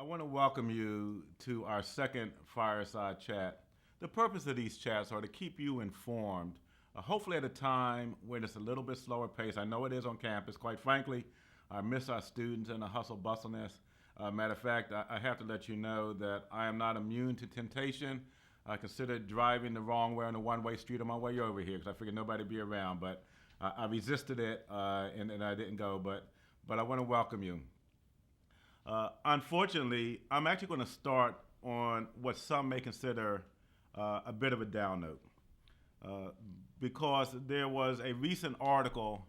I want to welcome you to our second Fireside chat. The purpose of these chats are to keep you informed, hopefully at a time when it's a little bit slower pace. I know it is on campus. Quite frankly, I miss our students and the hustle bustleness. Matter of fact, I have to let you know that I am not immune to temptation. I considered driving the wrong way on a one-way street on my way over here because I figured nobody would be around. But I resisted it and I didn't go. But I want to welcome you. Unfortunately, I'm actually going to start on what some may consider a bit of a down note because there was a recent article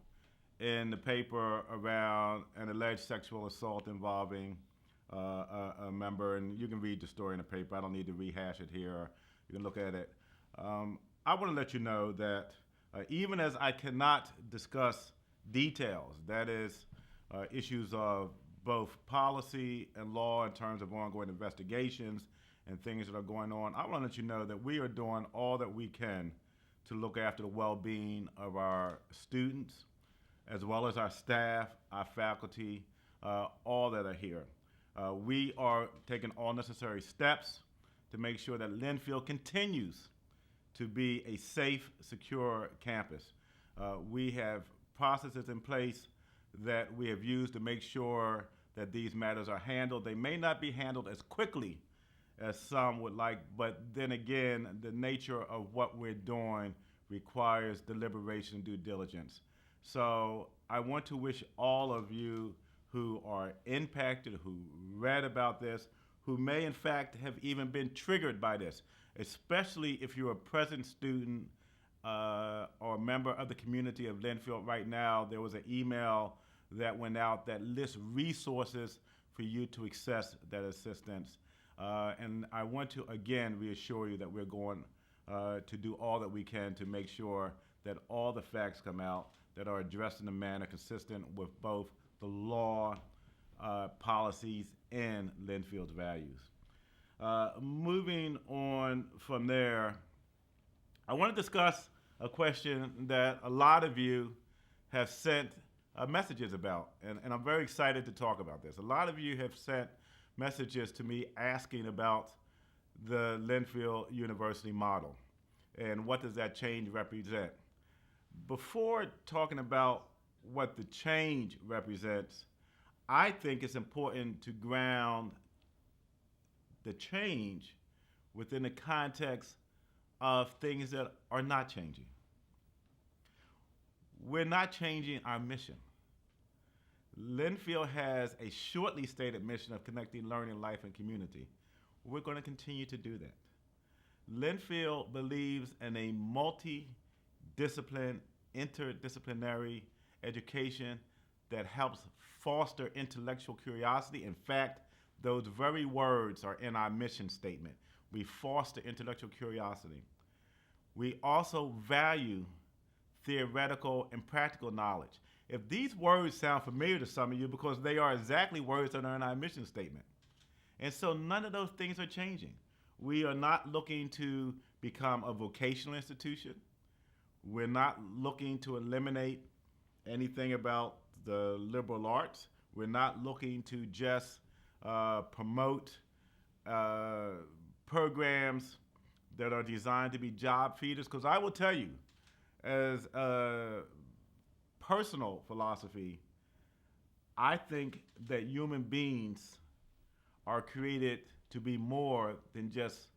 in the paper around an alleged sexual assault involving a member, and you can read the story in the paper. I don't need to rehash it here. You can look at it. I want to let you know that even as I cannot discuss details, that is, issues of both policy and law in terms of ongoing investigations and things that are going on, I want to let you know that we are doing all that we can to look after the well-being of our students, as well as our staff, our faculty, all that are here. We are taking all necessary steps to make sure that Linfield continues to be a safe, secure campus. We have processes in place that we have used to make sure that these matters are handled. They may not be handled as quickly as some would like, but then again, the nature of what we're doing requires deliberation and due diligence. So I want to wish all of you who are impacted, who read about this, who may in fact have even been triggered by this, especially if you're a present student or a member of the community of Linfield right now. There was an email that went out that lists resources for you to access that assistance. And I want to again reassure you that we're going to do all that we can to make sure that all the facts come out that are addressed in a manner consistent with both the law, policies, and Linfield's values. Moving on from there, I want to discuss a question that a lot of you have sent messages about, and I'm very excited to talk about this. A lot of you have sent messages to me asking about the Linfield University model and what does that change represent. Before talking about what the change represents, I think it's important to ground the change within the context of things that are not changing. We're not changing our mission. Linfield has a shortly stated mission of connecting learning, life, and community. We're going to continue to do that. Linfield believes in a multi-discipline, interdisciplinary education that helps foster intellectual curiosity. In fact, those very words are in our mission statement. We foster intellectual curiosity. We also value theoretical and practical knowledge. If these words sound familiar to some of you, because they are exactly words that are in our mission statement. And so none of those things are changing. We are not looking to become a vocational institution. We're not looking to eliminate anything about the liberal arts. We're not looking to just promote programs that are designed to be job feeders, because I will tell you, as a personal philosophy, I think that human beings are created to be more than just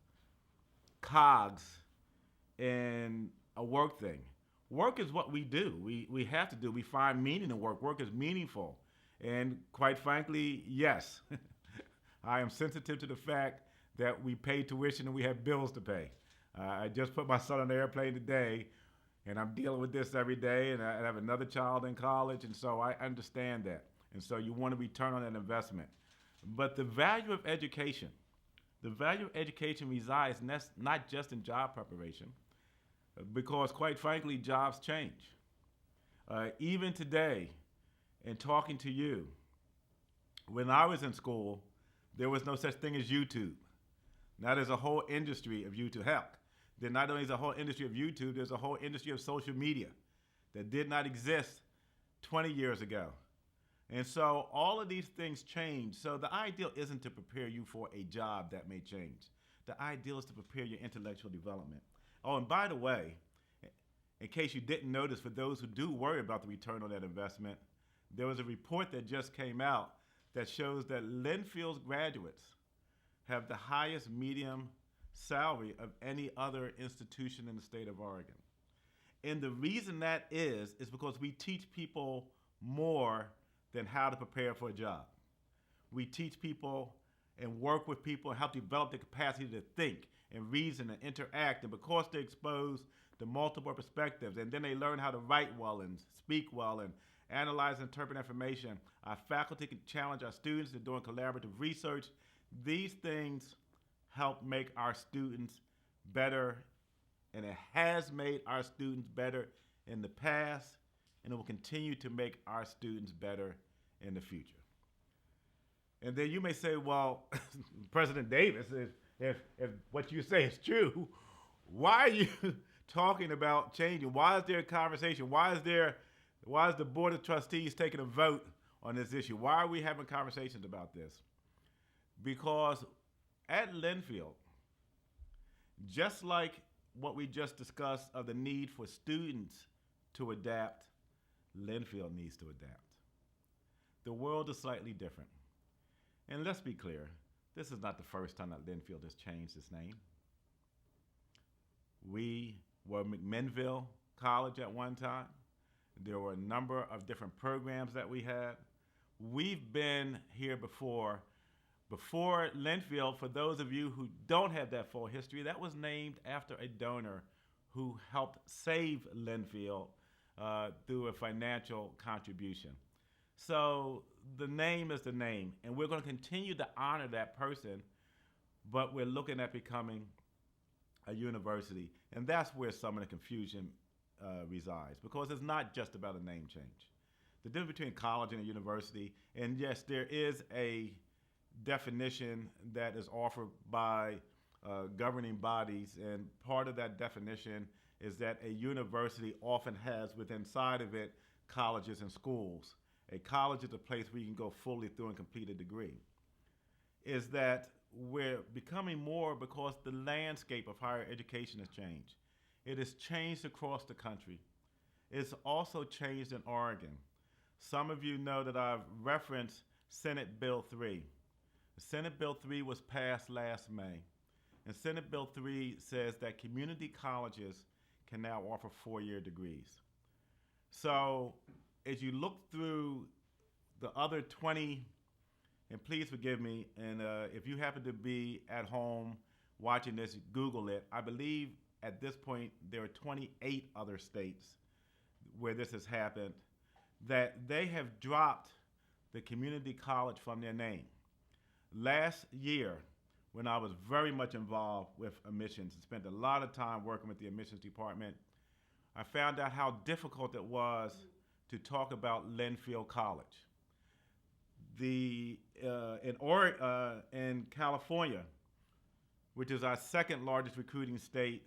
cogs in a work thing. Work is what we do. We have to do. We find meaning in work. Work is meaningful. And quite frankly, yes, I am sensitive to the fact that we pay tuition and we have bills to pay. I just put my son on the airplane today, and I'm dealing with this every day, and I have another child in college, and so I understand that. And so you want to return on that investment. But the value of education resides not just in job preparation, because quite frankly, jobs change. Even today, in talking to you, when I was in school, there was no such thing as YouTube. Now there's a whole industry of YouTube. Heck, there not only is a whole industry of YouTube, there's a whole industry of social media that did not exist 20 years ago. And so all of these things change. So the ideal isn't to prepare you for a job that may change. The ideal is to prepare your intellectual development. Oh, and by the way, in case you didn't notice, for those who do worry about the return on that investment, there was a report that just came out that shows that Linfield's graduates have the highest median salary of any other institution in the state of Oregon. And the reason that is because we teach people more than how to prepare for a job. We teach people and work with people and help develop the capacity to think and reason and interact. And because they're exposed to multiple perspectives, and then they learn how to write well and speak well and analyze and interpret information, our faculty can challenge our students in doing collaborative research. These things help make our students better, and it has made our students better in the past, and it will continue to make our students better in the future. And then you may say, well, President Davis, if what you say is true, why are you talking about changing? Why is there a conversation? Why is the Board of Trustees taking a vote on this issue? Why are we having conversations about this? Because at Linfield, just like what we just discussed of the need for students to adapt, Linfield needs to adapt. The world is slightly different. And let's be clear, this is not the first time that Linfield has changed its name. We were McMinnville College at one time. There were a number of different programs that we had. We've been here before. Before Linfield, for those of you who don't have that full history, that was named after a donor who helped save Linfield through a financial contribution. So the name is the name, and we're going to continue to honor that person, but we're looking at becoming a university. And that's where some of the confusion resides, because it's not just about a name change. The difference between college and a university, and yes, there is a definition that is offered by governing bodies, and part of that definition is that a university often has within inside of it colleges and schools. A college is a place where you can go fully through and complete a degree. Is that we're becoming more because the landscape of higher education has changed. It has changed across the country. It's also changed in Oregon. Some of you know that I've referenced Senate Bill 3. Senate Bill 3 was passed last May. And Senate Bill 3 says that community colleges can now offer 4-year degrees. So as you look through the other 20, and please forgive me, and if you happen to be at home watching this, Google it. I believe at this point there are 28 other states where this has happened, that they have dropped the community college from their name. Last year, when I was very much involved with admissions and spent a lot of time working with the admissions department, I found out how difficult it was to talk about Linfield College. In California, which is our second largest recruiting state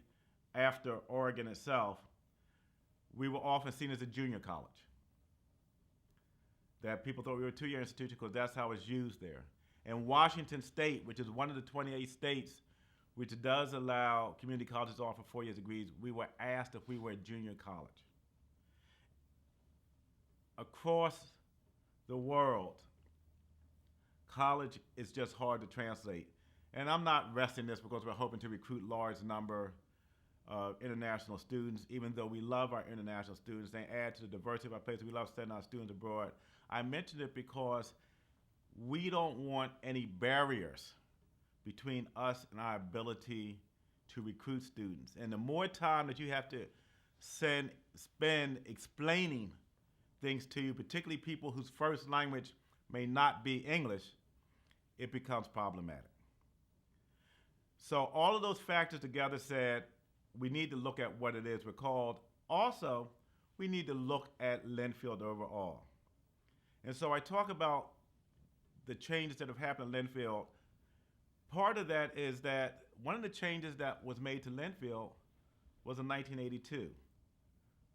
after Oregon itself, we were often seen as a junior college. That people thought we were a 2-year institution because that's how it's used there. In Washington State, which is one of the 28 states which does allow community colleges to offer 4-year degrees, we were asked if we were a junior college. Across the world, college is just hard to translate. And I'm not resting this because we're hoping to recruit large number of international students, even though we love our international students. They add to the diversity of our place. We love sending our students abroad. I mentioned it because we don't want any barriers between us and our ability to recruit students. And the more time that you have to spend explaining things to you, particularly people whose first language may not be English, it becomes problematic. So all of those factors together said we need to look at what it is we're called. Also, we need to look at Linfield overall. And so I talk about the changes that have happened at Linfield. Part of that is that one of the changes that was made to Linfield was in 1982.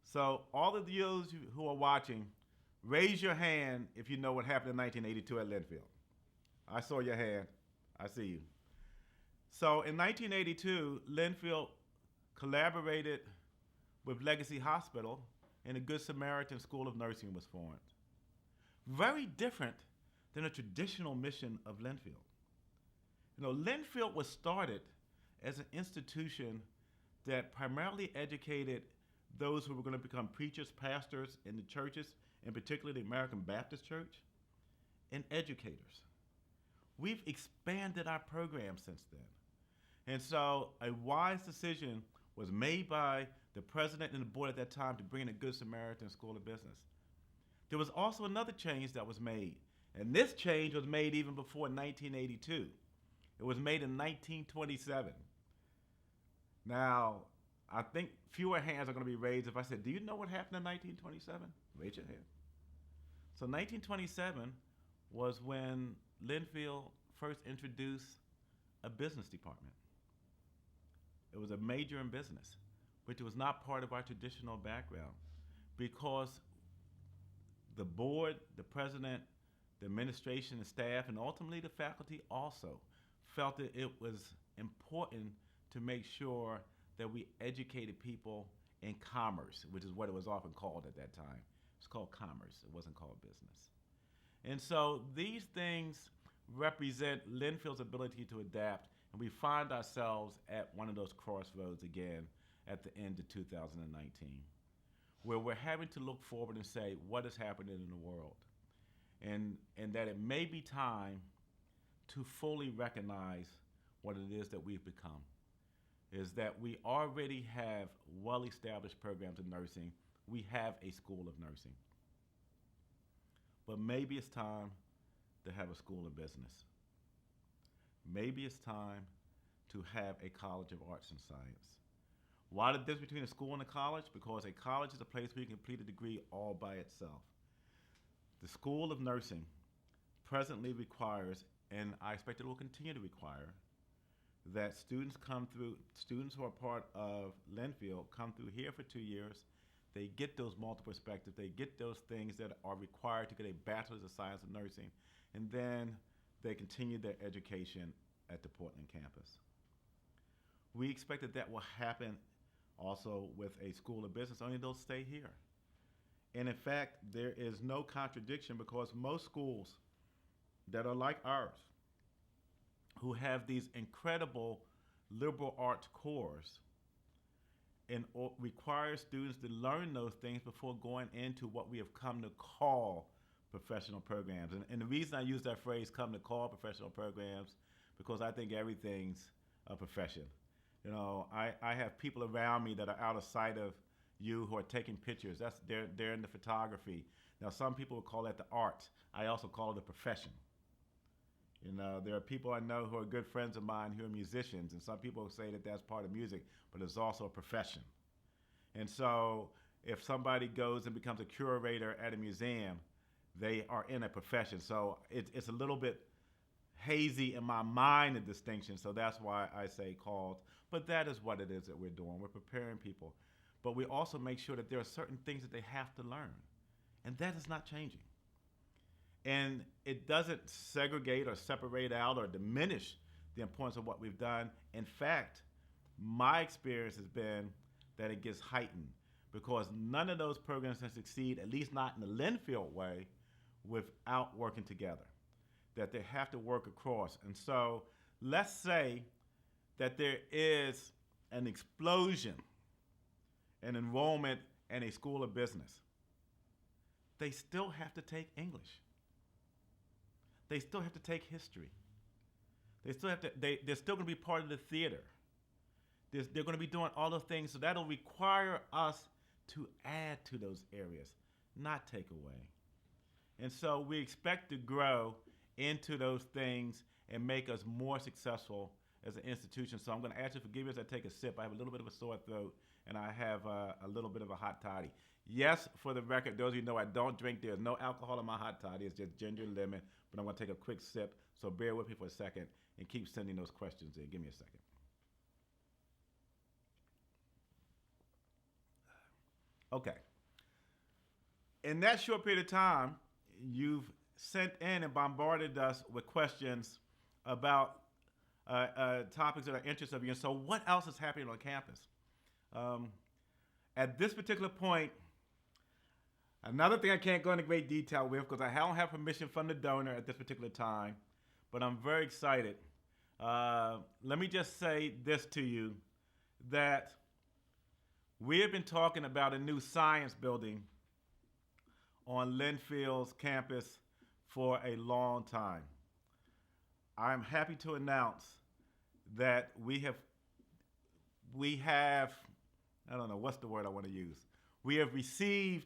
So all of those who are watching Raise your hand if you know what happened in 1982 at Linfield. I saw your hand. I see you. So in 1982, Linfield collaborated with Legacy Hospital, and the Good Samaritan School of Nursing was formed. Very different than a traditional mission of Linfield. Linfield was started as an institution that primarily educated those who were going to become preachers, pastors in the churches, in particular the American Baptist Church, and educators. We've expanded our program since then. And so a wise decision was made by the president and the board at that time to bring in a Good Samaritan School of Business. There was also another change that was made, and this change was made even before 1982. It was made in 1927. Now, I think fewer hands are going to be raised if I said, do you know what happened in 1927? Raise your hand. So 1927 was when Linfield first introduced a business department. It was a major in business, which was not part of our traditional background, because the board, the president, the administration, the staff, and ultimately the faculty also felt that it was important to make sure that we educated people in commerce, which is what it was often called at that time. It's called commerce. It wasn't called business. And so these things represent Linfield's ability to adapt, and we find ourselves at one of those crossroads again at the end of 2019, where we're having to look forward and say, what is happening in the world? And that it may be time to fully recognize what it is that we've become, is that we already have well-established programs in nursing. We have a school of nursing. But maybe it's time to have a school of business. Maybe it's time to have a college of arts and science. Why the difference between a school and a college? Because a college is a place where you can complete a degree all by itself. The School of Nursing presently requires, and I expect it will continue to require, that students who are part of Linfield come through here for 2 years. They get those multiple perspectives. They get those things that are required to get a bachelor's of science in nursing, and then they continue their education at the Portland campus. We expect that will happen also with a school of business, only they'll stay here. And in fact, there is no contradiction, because most schools that are like ours, who have these incredible liberal arts cores, and require students to learn those things before going into what we have come to call professional programs. And the reason I use that phrase, come to call professional programs, because I think everything's a profession. I have people around me that are out of sight of you who are taking pictures. They're in the photography. Now, some people would call that the art. I also call it a profession. There are people I know who are good friends of mine who are musicians, and some people say that that's part of music, but it's also a profession. And so if somebody goes and becomes a curator at a museum, they are in a profession. So it's a little bit hazy in my mind, the distinction, so that's why I say called. But that is what it is that we're doing. We're preparing people. But we also make sure that there are certain things that they have to learn, and that is not changing. And it doesn't segregate or separate out or diminish the importance of what we've done. In fact, my experience has been that it gets heightened, because none of those programs can succeed, at least not in the Linfield way, without working together, that they have to work across. And so let's say that there is an explosion in enrollment in a school of business. They still have to take English. They still have to take history. They're still going to be part of the theater. They're going to be doing all those things, so that'll require us to add to those areas, not take away. And so we expect to grow into those things and make us more successful as an institution. So I'm going to ask you to forgive me as I take a sip. I have a little bit of a sore throat, and I have a little bit of a hot toddy. Yes, for the record, those of you know I don't drink. There's no alcohol in my hot toddy. It's just ginger lemon. But I'm going to take a quick sip, so bear with me for a second and keep sending those questions in. Give me a second. Okay. In that short period of time, you've sent in and bombarded us with questions about topics that are interested of you. And so, what else is happening on campus? Um, at this particular point, another thing I can't go into great detail with because I don't have permission from the donor at this particular time, but I'm very excited. Let me just say this to you, that we have been talking about a new science building on Linfield's campus for a long time. I'm happy to announce that we have, I don't know, what's the word I want to use? We have received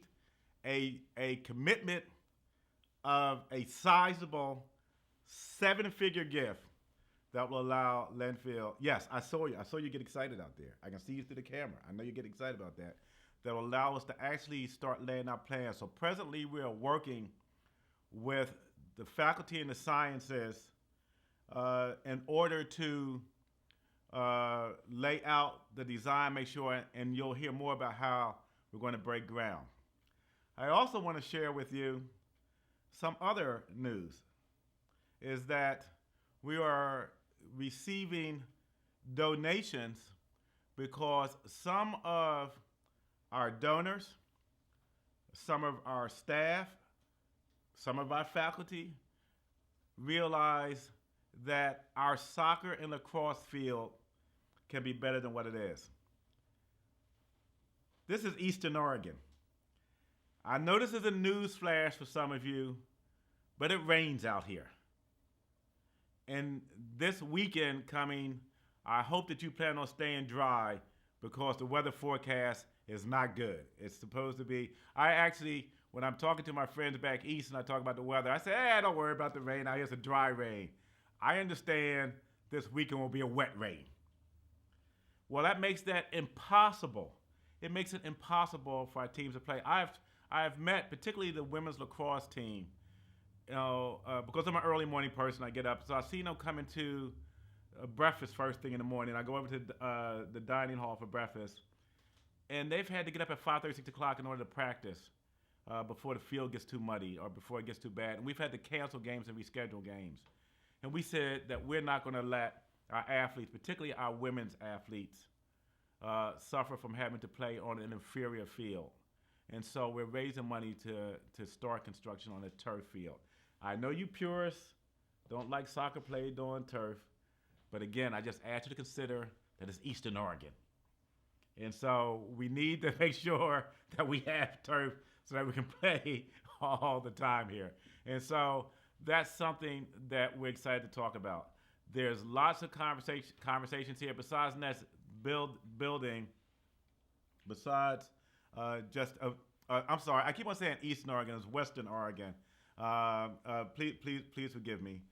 a commitment of a sizable 7-figure gift that will allow Linfield. Yes, I saw you get excited out there. I can see you through the camera. I know you get excited about that. That will allow us to actually start laying out plans. So presently we are working with the faculty in the sciences in order to lay out the design, make sure, and you'll hear more about how we're going to break ground. I also want to share with you some other news, is that we are receiving donations because some of our donors, some of our staff, some of our faculty realize that our soccer and lacrosse field can be better than what it is. This is Eastern Oregon. I know this is a news flash for some of you, but it rains out here. And this weekend coming, I hope that you plan on staying dry because the weather forecast is not good. It's supposed to be, when I'm talking to my friends back east and I talk about the weather, I say, hey, don't worry about the rain. Now here's a dry rain. I understand this weekend will be a wet rain. Well, that makes that impossible. It makes it impossible for our teams to play. I've met, particularly the women's lacrosse team, because I'm an early morning person, I get up. So I see them coming to breakfast first thing in the morning. I go over to the dining hall for breakfast. And they've had to get up at 5:30, 6 o'clock in order to practice before the field gets too muddy or before it gets too bad. And we've had to cancel games and reschedule games. And we said that we're not going to let our athletes, particularly our women's athletes, suffer from having to play on an inferior field. And so we're raising money to start construction on a turf field. I know you purists don't like soccer played on turf, but again, I just ask you to consider that it's Eastern Oregon. And so we need to make sure that we have turf so that we can play all the time here. And so that's something that we're excited to talk about. There's lots of conversations here besides Nest building, besides I'm sorry, I keep on saying Eastern Oregon, it's Western Oregon. Please forgive me,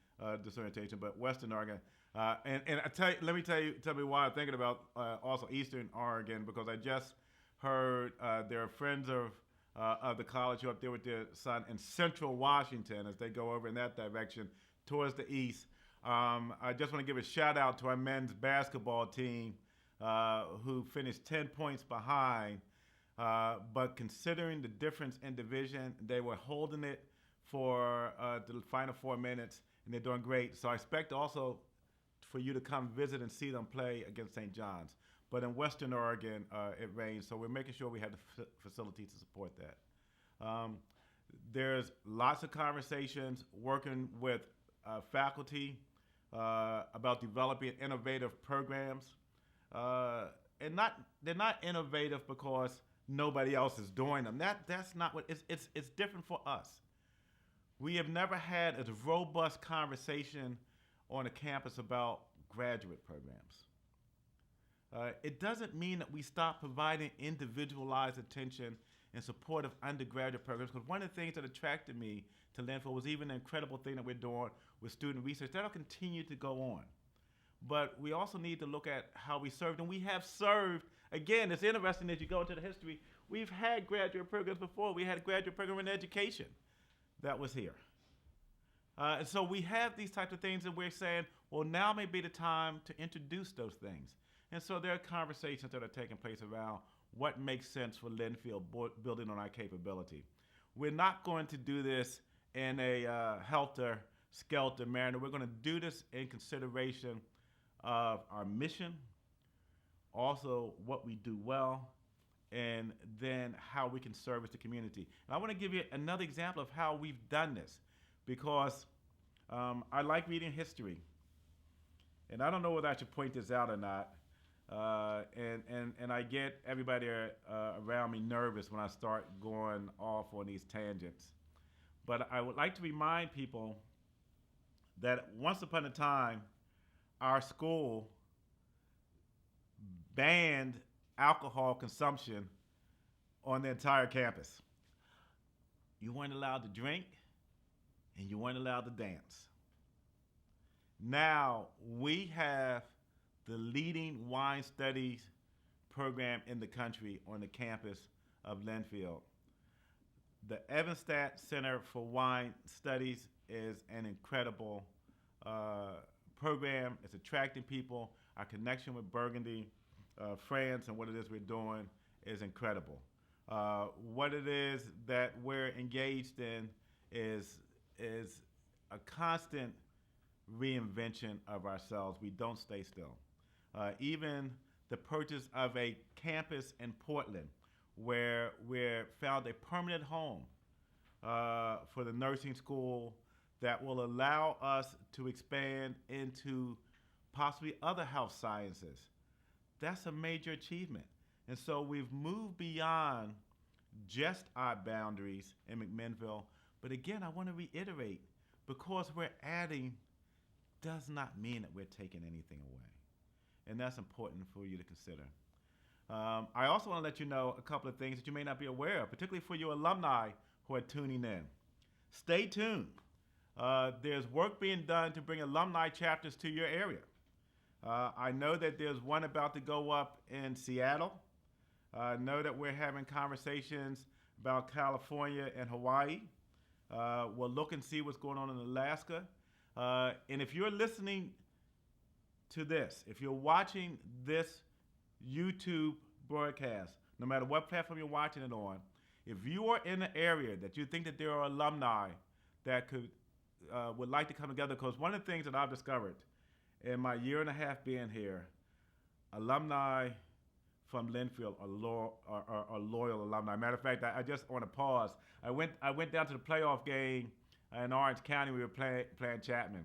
disorientation, but Western Oregon. And tell me why I'm thinking about also Eastern Oregon, because I just heard there are friends of the college who are up there with their son in Central Washington as they go over in that direction towards the east. I just want to give a shout out to our men's basketball team who finished 10 points behind, but considering the difference in division, they were holding it for the final 4 minutes, and they're doing great. So I expect also for you to come visit and see them play against St. John's. But in Western Oregon, it rains, so we're making sure we have the facilities to support that. There's lots of conversations working with faculty about developing innovative programs. And they're not innovative because nobody else is doing them. That's not what, it's different for us. We have never had a robust conversation on a campus about graduate programs. It doesn't mean that we stop providing individualized attention in support of undergraduate programs, because one of the things that attracted me to Linfield was even the incredible thing that we're doing with student research. That'll continue to go on. But we also need to look at how we served, and we have served. Again, it's interesting as you go into the history, we've had graduate programs before. We had a graduate program in education that was here. And so we have these types of things, and we're saying, well, now may be the time to introduce those things. And so there are conversations that are taking place around what makes sense for Linfield building on our capability. we're not going to do this in a helter-skelter manner. We're going to do this in consideration of our mission, also what we do well, and then how we can service the community. And I want to give you another example of how we've done this, because I like reading history. And I don't know whether I should point this out or not. And I get everybody around me nervous when I start going off on these tangents. But I would like to remind people that once upon a time, our school banned alcohol consumption on the entire campus. You weren't allowed to drink, and you weren't allowed to dance. Now we have the leading wine studies program in the country on the campus of Linfield. The Evanstadt Center for Wine Studies is an incredible program. It's attracting people. Our connection with Burgundy, France, and what it is we're doing is incredible. What it is that we're engaged in is a constant reinvention of ourselves. We don't stay still. Even the purchase of a campus in Portland, where we found a permanent home for the nursing school that will allow us to expand into possibly other health sciences. That's a major achievement. And so we've moved beyond just our boundaries in McMinnville. But again, I want to reiterate, because we're adding does not mean that we're taking anything away. And that's important for you to consider. I also want to let you know a couple of things that you may not be aware of, particularly for your alumni who are tuning in. Stay tuned. There's work being done to bring alumni chapters to your area. I know that there's one about to go up in Seattle. I know that we're having conversations about California and Hawaii. We'll look and see what's going on in Alaska. And if you're listening to this, if you're watching this YouTube broadcast, no matter what platform you're watching it on, if you are in an area that you think that there are alumni that would like to come together, because one of the things that I've discovered in my year and a half being here, alumni from Linfield are loyal alumni. Matter of fact, I just want to pause. I went down to the playoff game in Orange County. We were playing Chapman.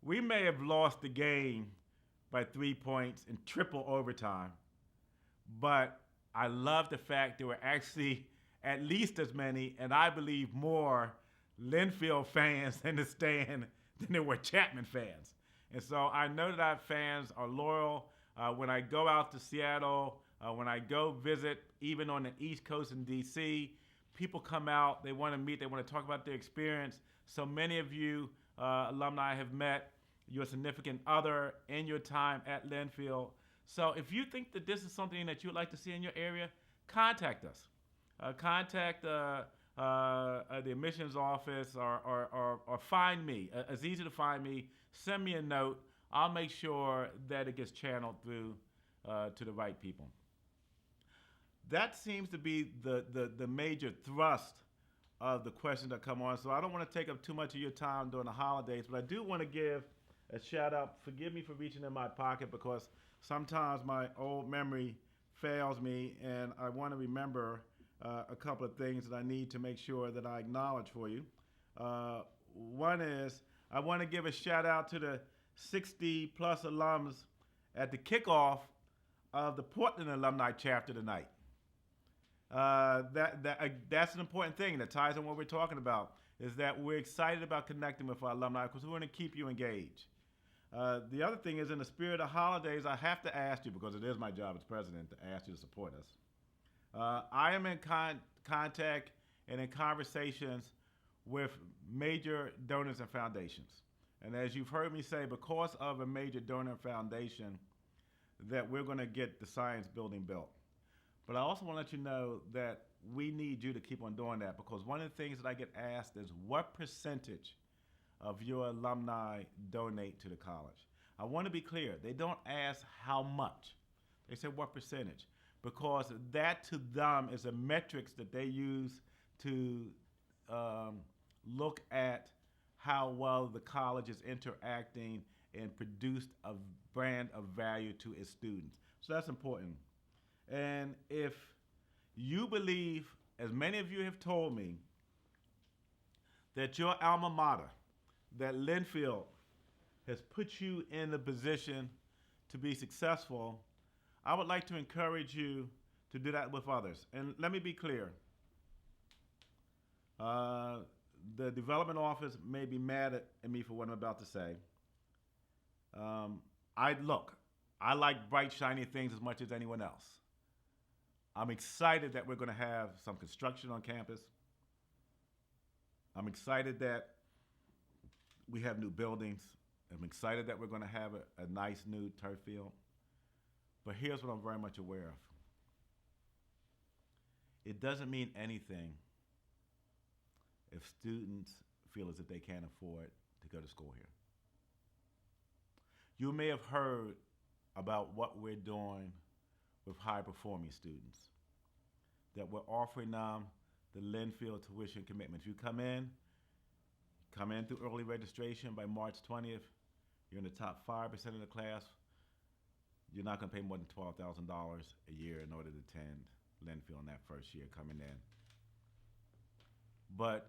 We may have lost the game by 3 points in triple overtime, but I love the fact there were actually at least as many, and I believe more, Linfield fans in the stand than there were Chapman fans. And so I know that our fans are loyal. When I go out to Seattle, when I go visit, even on the East Coast in D.C., people come out, they want to meet, they want to talk about their experience. So many of you alumni have met your significant other in your time at Linfield. So if you think that this is something that you would like to see in your area, contact us. Contact the admissions office or find me. It's easy to find me. Send me a note. I'll make sure that it gets channeled through to the right people. That seems to be the major thrust of the questions that come on. So I don't want to take up too much of your time during the holidays, but I do want to give a shout out. Forgive me for reaching in my pocket, because sometimes my old memory fails me, and I want to remember a couple of things that I need to make sure that I acknowledge for you. One is I want to give a shout out to the 60 plus alums at the kickoff of the Portland Alumni chapter tonight. That's an important thing that ties in what we're talking about, is that we're excited about connecting with our alumni because we want to keep you engaged. The other thing is, in the spirit of holidays, I have to ask you, because it is my job as president to ask you to support us. I am in contact and in conversations with major donors and foundations. And as you've heard me say, because of a major donor foundation, that we're going to get the science building built. But I also want to let you know that we need you to keep on doing that, because one of the things that I get asked is, what percentage of your alumni donate to the college? I want to be clear. They don't ask how much. They say what percentage, because that to them is a metrics that they use to look at how well the college is interacting and produced a brand of value to its students. So that's important. And if you believe, as many of you have told me, that your alma mater, that Linfield, has put you in a position to be successful, I would like to encourage you to do that with others. And let me be clear. The development office may be mad at me for what I'm about to say. I like bright, shiny things as much as anyone else. I'm excited that we're going to have some construction on campus. I'm excited that we have new buildings. I'm excited that we're going to have a nice new turf field. But here's what I'm very much aware of. It doesn't mean anything if students feel as if they can't afford to go to school here. You may have heard about what we're doing with high-performing students, that we're offering them the Linfield tuition commitment. If you come in through early registration by March 20th, you're in the top 5% of the class, you're not going to pay more than $12,000 a year in order to attend Linfield in that first year coming in. But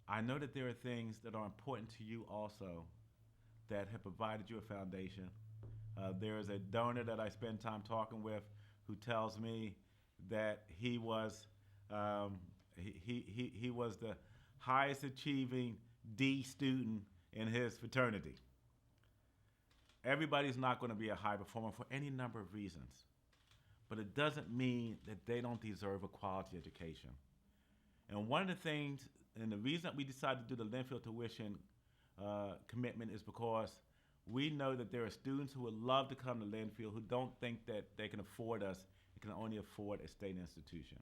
I know that there are things that are important to you also that have provided you a foundation. There is a donor that I spend time talking with who tells me that he was he was the highest achieving D student in his fraternity. Everybody's not going to be a high performer for any number of reasons, but it doesn't mean that they don't deserve a quality education. And one of the things, and the reason that we decided to do the Linfield tuition commitment is because we know that there are students who would love to come to Linfield who don't think that they can afford us and can only afford a state institution.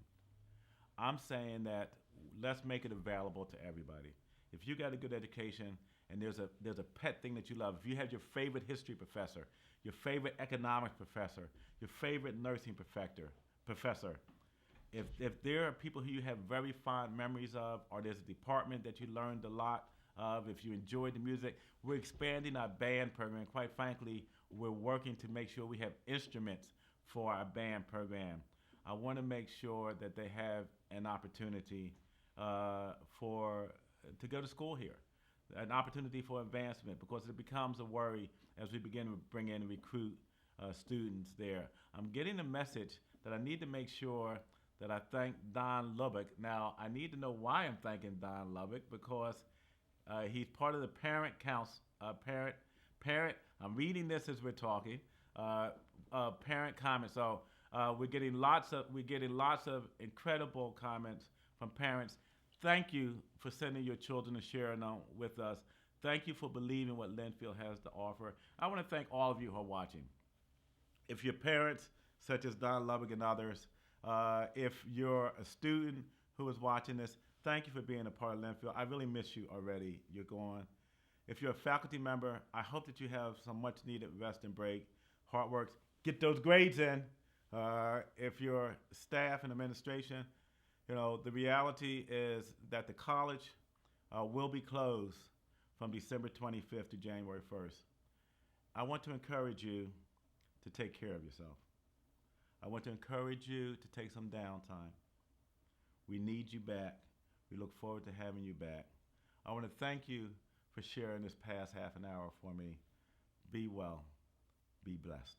I'm saying that let's make it available to everybody. If you got a good education and there's a pet thing that you love, if you have your favorite history professor, your favorite economics professor, your favorite nursing professor, if there are people who you have very fond memories of, or there's a department that you learned a lot of, if you enjoyed the music, we're expanding our band program. Quite frankly, we're working to make sure we have instruments for our band program. I want to make sure that they have an opportunity to go to school here, an opportunity for advancement, because it becomes a worry as we begin to bring in and recruit students there. I'm getting the message that I need to make sure that I thank Don Lubbock. Now, I need to know why I'm thanking Don Lubbock, because he's part of the parent council. I'm reading this as we're talking. Parent comments. So we're getting lots of incredible comments from parents. Thank you for sending your children and sharing them with us. Thank you for believing what Linfield has to offer. I want to thank all of you who are watching. If you're parents, such as Don Lubbock and others, if you're a student who is watching this, thank you for being a part of Linfield. I really miss you already. You're gone. If you're a faculty member, I hope that you have some much needed rest and break. Hard work. Get those grades in. If you're staff and administration, the reality is that the college will be closed from December 25th to January 1st. I want to encourage you to take care of yourself. I want to encourage you to take some downtime. We need you back. We look forward to having you back. I want to thank you for sharing this past half an hour for me. Be well. Be blessed.